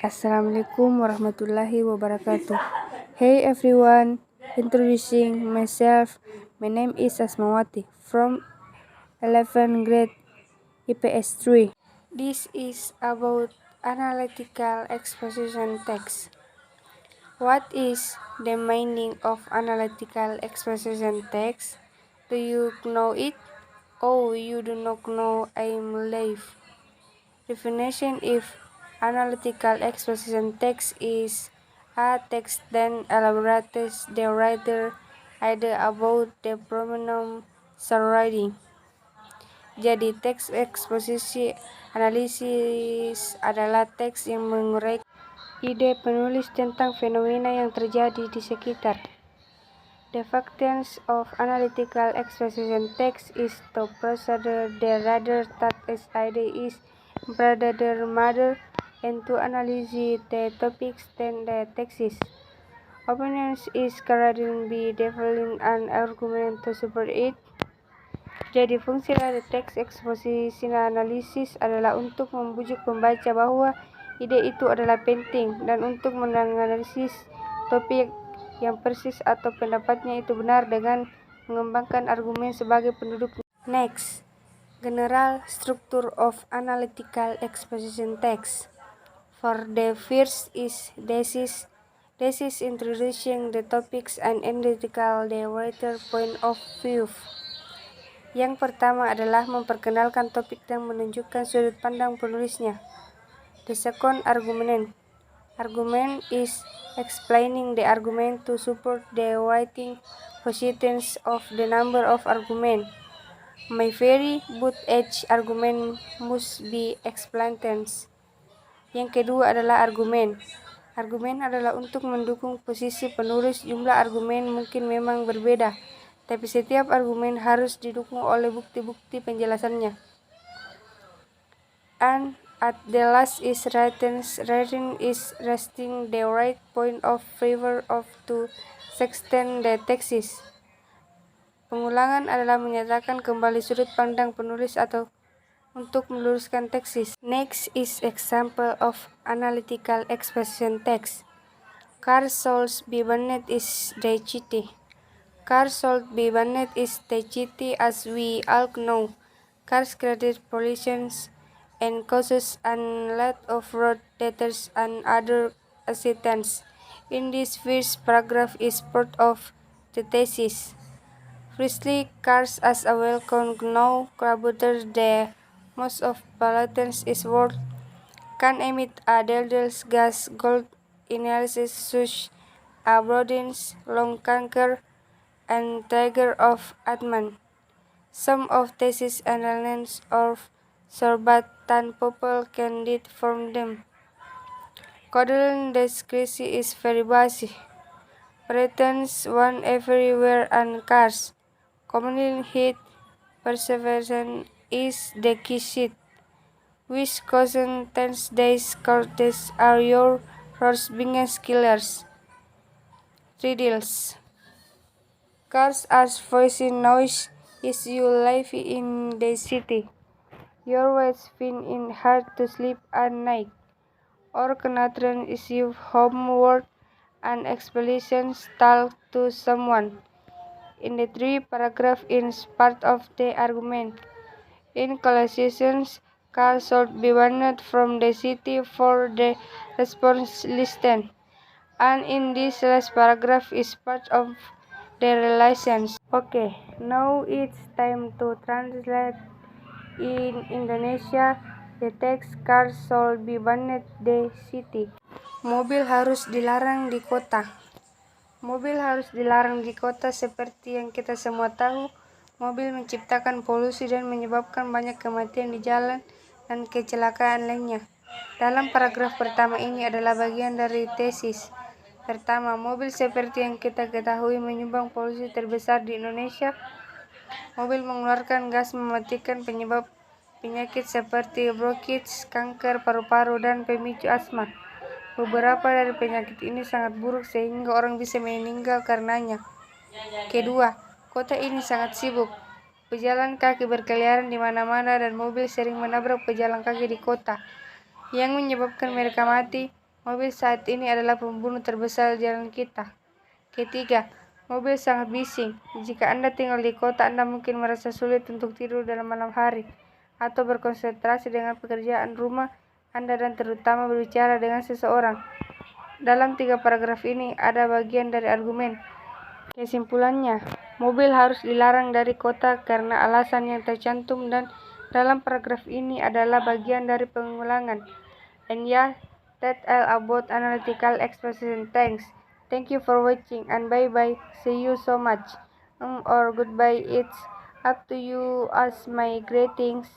Assalamualaikum warahmatullahi wabarakatuh. Hey everyone, introducing myself. My name is Asmawati from 11th grade IPS 3. This is about analytical exposition text. What is the meaning of analytical exposition text? Do you know it? Oh, you do not know, I'm live. Definition: if analytical exposition text is a text that elaborates the writer idea about the problem surrounding. Jadi teks eksposisi analisis adalah teks yang menguraikan ide penulis tentang fenomena yang terjadi di sekitar. The functions of analytical exposition text is to procedure the rather that its idea is rather matter and to analyze the topics then the text. Opinions is currently be developing an argument to support it. Jadi fungsi dari teks eksposisi analisis adalah untuk membujuk pembaca bahwa ide itu adalah penting dan untuk menganalisis topik yang persis atau pendapatnya itu benar dengan mengembangkan argumen sebagai penduduk. Next, general structure of analytical exposition text. For the first is thesis. Thesis introducing the topics and analytical the writer point of view. Yang pertama adalah memperkenalkan topik dan menunjukkan sudut pandang penulisnya. The second, argument. Argument is explaining the argument to support the writing positions of the number of argument. My very but each argument must be explained. Yang kedua adalah argumen. Argumen adalah untuk mendukung posisi penulis. Jumlah argumen mungkin memang berbeda, tapi setiap argumen harus didukung oleh bukti-bukti penjelasannya. And at the last is writing is resting the right point of favor of to extend the text. Pengulangan adalah menyatakan kembali sudut pandang penulis atau untuk meluruskan teks. Next is example of analytical exposition text. Car should be banned is the city. Car should be banned is the city as we all know. Cars create pollution and causes a lot of road deaths and other accidents. In this first paragraph is part of the thesis. Firstly, cars as a well-known now carburetor the most of pollutants is world can emit a dangerous gas called analysis such a broadens, lung cancer, and trigger of asthma. Some of these analyses of sorbat tan people can die from them. Codel description is very basic. Pollutants one everywhere and cars. Commonly heat perseverance is the key sheet, which causes 10 days cortes are your worst biggest killers. Riddles. Cars are voicing noise is you live in the city. Your words find it hard to sleep at night. Or Canatran is your homework and explanations talk to someone. In the three paragraph is part of the argument. In Colossians, cars should be banned from the city for the response listen. And in this last paragraph is part of the relations. Okay, now it's time to translate in Indonesia. The text cars should be banned the city. Mobil harus dilarang di kota. Mobil harus dilarang di kota seperti yang kita semua tahu. Mobil menciptakan polusi dan menyebabkan banyak kematian di jalan dan kecelakaan lainnya. Dalam paragraf pertama ini adalah bagian dari tesis. Pertama, mobil seperti yang kita ketahui menyumbang polusi terbesar di Indonesia. Mobil mengeluarkan gas mematikan penyebab penyakit seperti bronkitis, kanker paru-paru, dan pemicu asma. Beberapa dari penyakit ini sangat buruk sehingga orang bisa meninggal karenanya. Kedua, kota ini sangat sibuk. Pejalan kaki berkeliaran di mana-mana dan mobil sering menabrak pejalan kaki di kota, yang menyebabkan mereka mati. Mobil saat ini adalah pembunuh terbesar jalan kita. Ketiga, mobil sangat bising. Jika Anda tinggal di kota, Anda mungkin merasa sulit untuk tidur dalam malam hari atau berkonsentrasi dengan pekerjaan rumah Anda dan terutama berbicara dengan seseorang. Dalam 3 paragraf ini ada bagian dari argumen. Kesimpulannya, mobil harus dilarang dari kota karena alasan yang tercantum dan dalam paragraf ini adalah bagian dari pengulangan. And yeah, that's all about analytical expression. Thanks. Thank you for watching and bye-bye. See you so much. Or goodbye. It's up to you as my greetings.